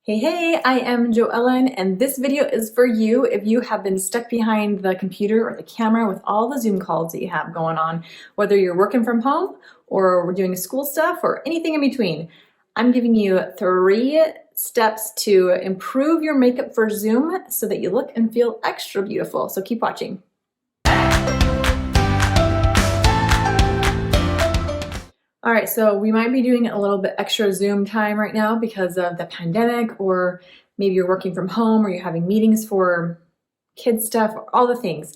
Hey, I am Joellen, and this video is for you if you have been stuck behind the computer or the camera with all the Zoom calls that you have going on, whether you're working from home or we're doing school stuff or anything in between. I'm giving you 3 steps to improve your makeup for Zoom so that you look and feel extra beautiful. So keep watching. All right, so we might be doing a little bit extra Zoom time right now because of the pandemic, or maybe you're working from home or you're having meetings for kids stuff, all the things.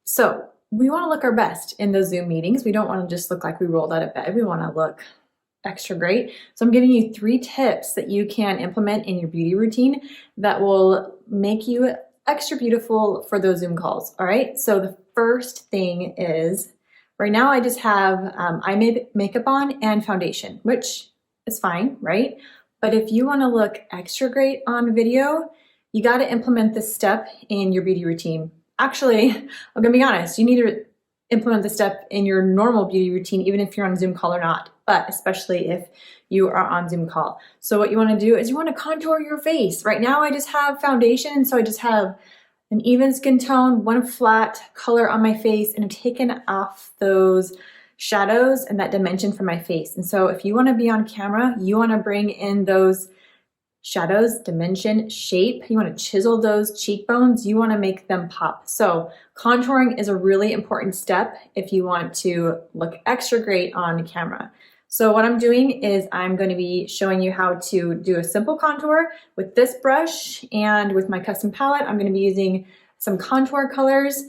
So we want to look our best in those Zoom meetings. We don't want to just look like we rolled out of bed. We want to look extra great. So I'm giving you 3 tips that you can implement in your beauty routine that will make you extra beautiful for those Zoom calls. All right, so the first thing is, right now I just have eye makeup on and foundation, which is fine, right? But if you want to look extra great on video, you got to implement this step in your beauty routine. Actually, I'm going to be honest, you need to implement the step in your normal beauty routine, even if you're on Zoom call or not, but especially if you are on Zoom call. So what you want to do is you want to contour your face. Right now I just have foundation, so I just have an even skin tone, one flat color on my face, and I've taken off those shadows and that dimension from my face. And so if you want to be on camera, you want to bring in those shadows, dimension, shape. You want to chisel those cheekbones. You want to make them pop. So contouring is a really important step if you want to look extra great on camera. So what I'm doing is I'm going to be showing you how to do a simple contour with this brush, and with my custom palette, I'm going to be using some contour colors.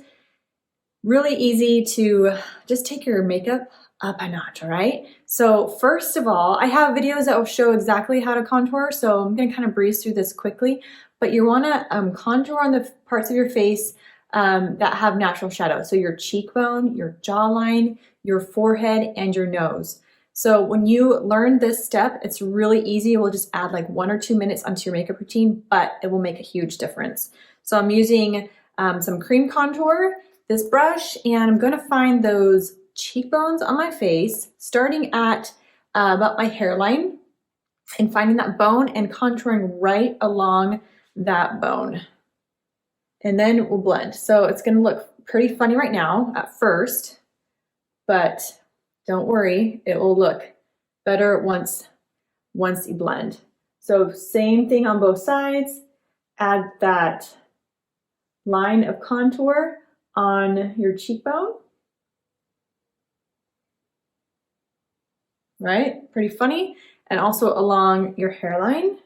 Really easy to just take your makeup up a notch, all right? So first of all, I have videos that will show exactly how to contour, so I'm going to kind of breeze through this quickly, but you want to contour on the parts of your face that have natural shadow. So your cheekbone, your jawline, your forehead, and your nose. So when you learn this step, it's really easy. It will just add like 1 or 2 minutes onto your makeup routine, but it will make a huge difference. So I'm using some cream contour, this brush, and I'm going to find those cheekbones on my face, starting at about my hairline, and finding that bone and contouring right along that bone. And then we'll blend. So it's going to look pretty funny right now at first, but don't worry, it will look better once you blend. So same thing on both sides. Add that line of contour on your cheekbone. Right? Pretty funny. And also along your hairline.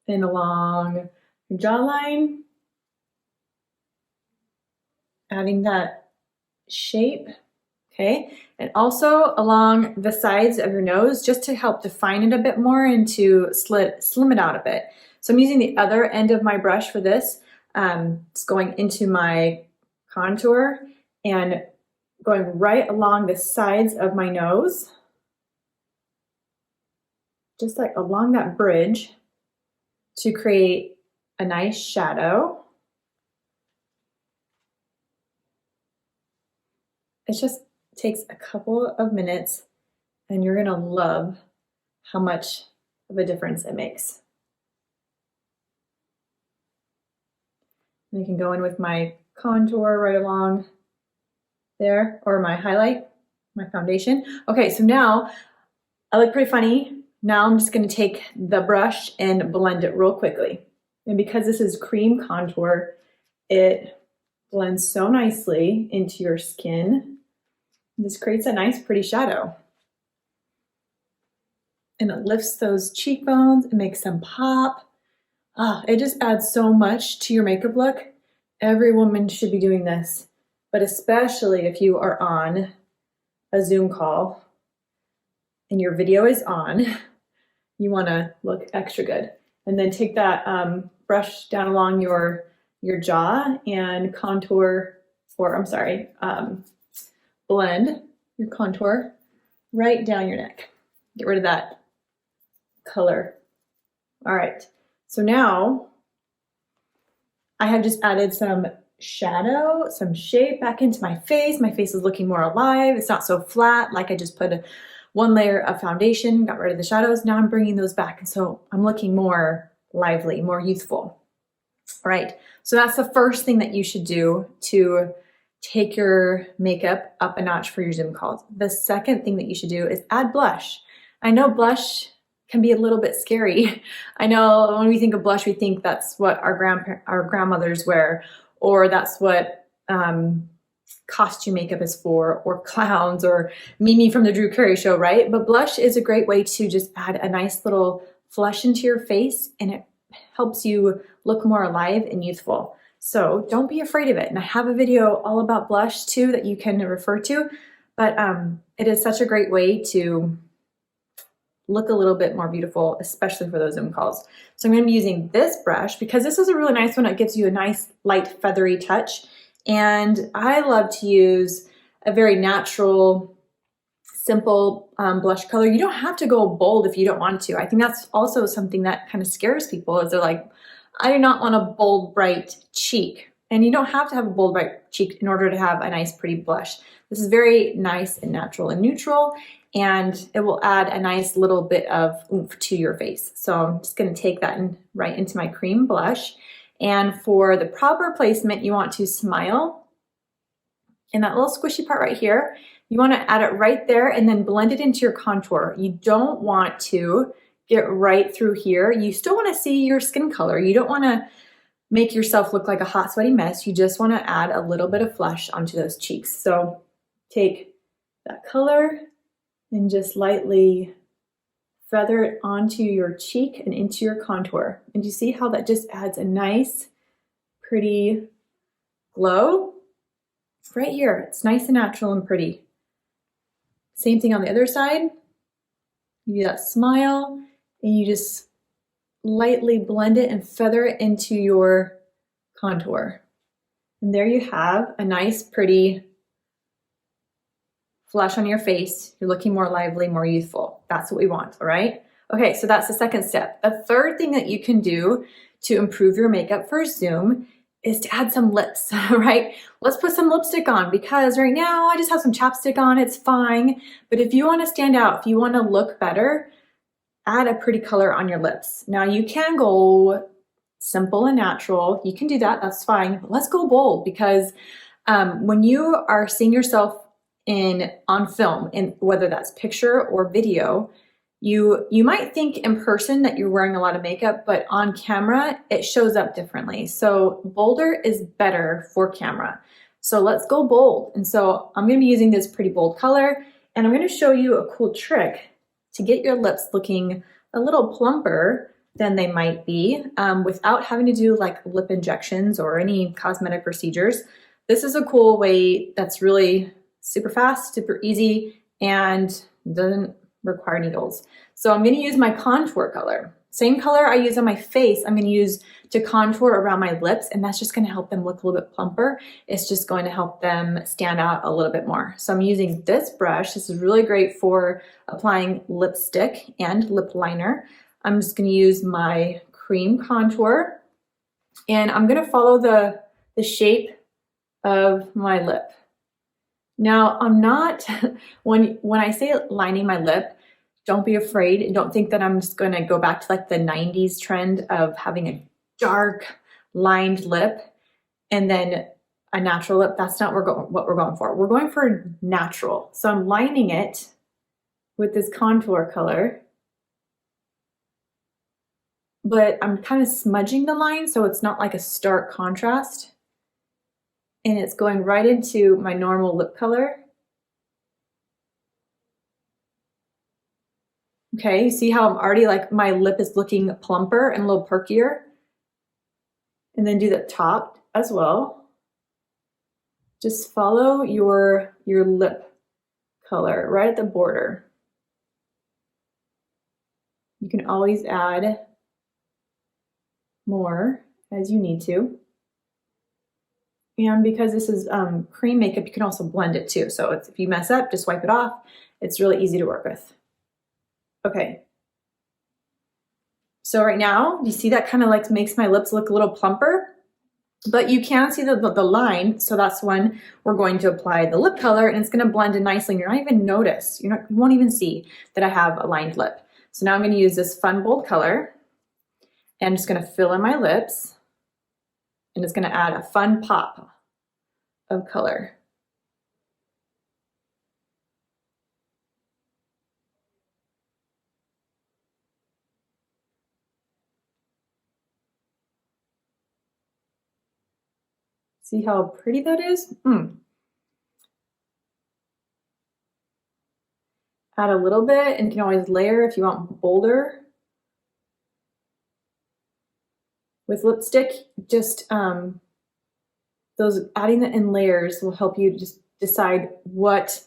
And along your jawline. Adding that shape, okay? And also along the sides of your nose, just to help define it a bit more and to slim it out a bit. So I'm using the other end of my brush for this. It's going into my contour and going right along the sides of my nose, just like along that bridge, to create a nice shadow. It just takes a couple of minutes, and you're gonna love how much of a difference it makes. And I can go in with my contour right along there, or my highlight, my foundation. Okay, so now I look pretty funny. Now I'm just gonna take the brush and blend it real quickly. And because this is cream contour, it blends so nicely into your skin. This creates a nice, pretty shadow. And it lifts those cheekbones, it makes them pop. It just adds so much to your makeup look. Every woman should be doing this, but especially if you are on a Zoom call and your video is on, you wanna look extra good. And then take that brush down along your jaw and contour, or I'm sorry, blend your contour right down your neck. Get rid of that color. All right, so now I have just added some shadow, some shape back into my face. My face is looking more alive. It's not so flat like I just put one layer of foundation, got rid of the shadows. Now I'm bringing those back. And so I'm looking more lively, more youthful. All right. So that's the first thing that you should do to take your makeup up a notch for your Zoom calls. The second thing that you should do is add blush. I know blush can be a little bit scary. I know when we think of blush, we think that's what our grandmothers wear, or that's what costume makeup is for, or clowns, or Mimi from the Drew Carey Show, right? But blush is a great way to just add a nice little flush into your face, and it helps you look more alive and youthful. So don't be afraid of it. And I have a video all about blush too that you can refer to, but it is such a great way to look a little bit more beautiful, especially for those Zoom calls. So I'm going to be using this brush because this is a really nice one. It gives you a nice light feathery touch. And I love to use a very natural, simple blush color. You don't have to go bold if you don't want to. I think that's also something that kind of scares people, is they're like, I do not want a bold, bright cheek. And you don't have to have a bold, bright cheek in order to have a nice, pretty blush. This is very nice and natural and neutral, and it will add a nice little bit of oomph to your face. So I'm just going to take that right into my cream blush. And for the proper placement, you want to smile. In that little squishy part right here, you want to add it right there and then blend it into your contour. You don't want to get right through here. You still want to see your skin color. You don't want to make yourself look like a hot, sweaty mess. You just want to add a little bit of flush onto those cheeks. So take that color and just lightly feather it onto your cheek and into your contour. And you see how that just adds a nice, pretty glow? Right here. It's nice and natural and pretty. Same thing on the other side. You do that smile and you just lightly blend it and feather it into your contour. And there you have a nice, pretty flush on your face. You're looking more lively, more youthful. That's what we want, all right? Okay, so that's the second step. The third thing that you can do to improve your makeup for Zoom is to add some lips, right? Let's put some lipstick on, because right now I just have some chapstick on, it's fine. But if you want to stand out, if you want to look better, add a pretty color on your lips. Now you can go simple and natural. You can do that, that's fine. But let's go bold, because when you are seeing yourself on film, in whether that's picture or video, you might think in person that you're wearing a lot of makeup, but on camera, it shows up differently. So bolder is better for camera. So let's go bold. And so I'm gonna be using this pretty bold color, and I'm gonna show you a cool trick to get your lips looking a little plumper than they might be without having to do like lip injections or any cosmetic procedures. This is a cool way that's really super fast, super easy, and doesn't require needles. So I'm going to use my contour color. Same color I use on my face, I'm going to use to contour around my lips, and that's just going to help them look a little bit plumper. It's just going to help them stand out a little bit more. So I'm using this brush. This is really great for applying lipstick and lip liner. I'm just going to use my cream contour, and I'm going to follow the shape of my lip. Now, I'm not, when I say lining my lip, don't be afraid, and don't think that I'm just going to go back to like the 90s trend of having a dark lined lip and then a natural lip. That's not what we're going for. We're going for natural. So I'm lining it with this contour color, but I'm kind of smudging the line so it's not like a stark contrast. And it's going right into my normal lip color. Okay, you see how I'm already like my lip is looking plumper and a little perkier? And then do the top as well. Just follow your lip color right at the border. You can always add more as you need to. And because this is cream makeup, you can also blend it too. So if you mess up, just wipe it off. It's really easy to work with. Okay. So right now, you see that kind of like makes my lips look a little plumper? But you can see the line, so that's when we're going to apply the lip color, and it's going to blend in nicely. You're not even notice. You won't even see that I have a lined lip. So now I'm going to use this Fun Bold color, and I'm just going to fill in my lips, and it's going to add a fun pop of color. See how pretty that is? Add a little bit, and you can always layer if you want bolder. With lipstick, just those adding it in layers will help you just decide what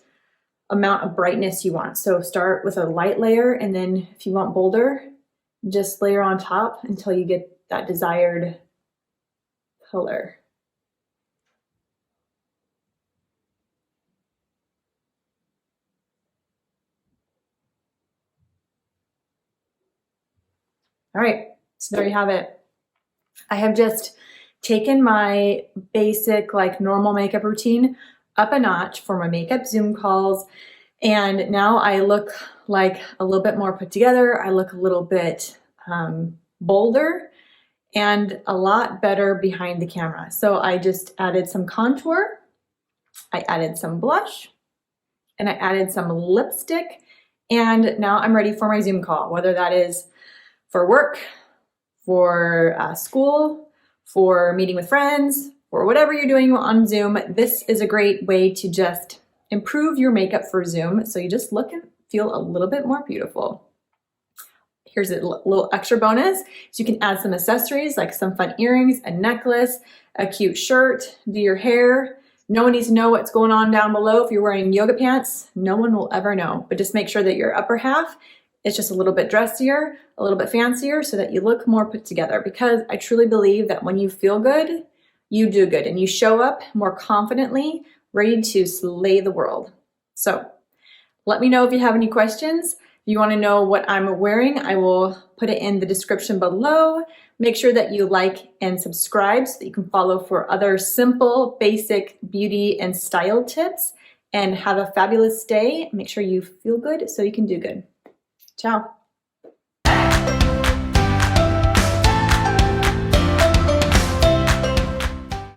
amount of brightness you want. So start with a light layer, and then if you want bolder, just layer on top until you get that desired color. All right, so there you have it. I have just taken my basic, like normal makeup routine up a notch for my makeup Zoom calls. And now I look like a little bit more put together. I look a little bit bolder and a lot better behind the camera. So I just added some contour, I added some blush, and I added some lipstick. And now I'm ready for my Zoom call, whether that is for work, for school, for meeting with friends, or whatever you're doing on Zoom. This is a great way to just improve your makeup for Zoom so you just look and feel a little bit more beautiful. Here's a little extra bonus. So you can add some accessories like some fun earrings, a necklace, a cute shirt, do your hair. No one needs to know what's going on down below. If you're wearing yoga pants, no one will ever know. But just make sure that your upper half is just a little bit dressier, a little bit fancier, so that you look more put together. Because I truly believe that when you feel good, you do good, and you show up more confidently, ready to slay the world. So let me know if you have any questions. If you want to know what I'm wearing, I will put it in the description below. Make sure that you like and subscribe so that you can follow for other simple, basic beauty and style tips. And have a fabulous day. Make sure you feel good so you can do good. Ciao.